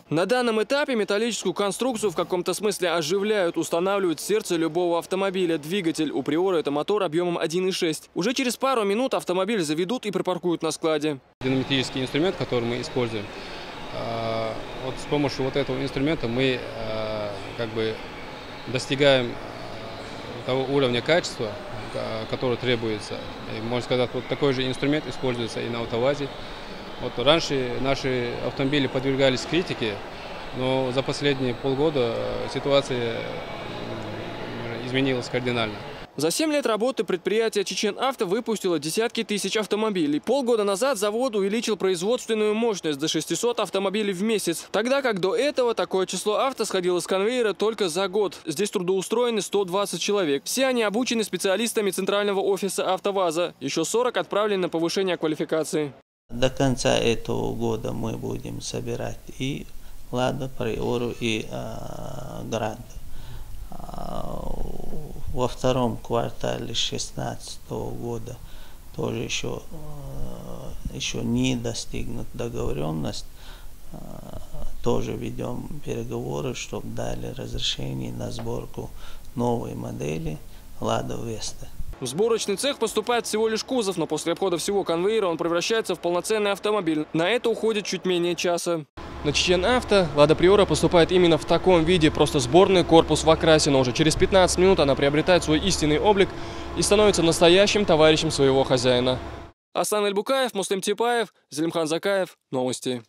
На данном этапе металлическую конструкцию в каком-то смысле оживляют, устанавливают в сердце любого автомобиля. Двигатель у Приора – это мотор объемом 1,6. Уже через пару минут автомобиль заведут и припаркуют на складе. Динамический инструмент, который мы используем, вот с помощью вот этого инструмента мы как бы достигаем того уровня качества, который требуется. И, можно сказать, вот такой же инструмент используется и на АвтоВАЗе. Вот раньше наши автомобили подвергались критике, но за последние полгода ситуация изменилась кардинально. За 7 лет работы предприятие «Чечен-Авто» выпустило десятки тысяч автомобилей. Полгода назад завод увеличил производственную мощность до 600 автомобилей в месяц. Тогда как до этого такое число авто сходило с конвейера только за год. Здесь трудоустроены 120 человек. Все они обучены специалистами центрального офиса АвтоВАЗа. Еще 40 отправлены на повышение квалификации. До конца этого года мы будем собирать и «Лада», «Приору» и «Грант». Во втором квартале 2016 года тоже еще не достигнут договоренность. Тоже ведем переговоры, чтобы дали разрешение на сборку новой модели «Лада Веста». В сборочный цех поступает всего лишь кузов, но после обхода всего конвейера он превращается в полноценный автомобиль. На это уходит чуть менее часа. На «Чечен-Авто» «Лада Приора» поступает именно в таком виде, просто сборный корпус в окрасе, но уже через 15 минут она приобретает свой истинный облик и становится настоящим товарищем своего хозяина. Асан Эльбукаев, Муслим Типаев, Зелимхан Закаев. Новости.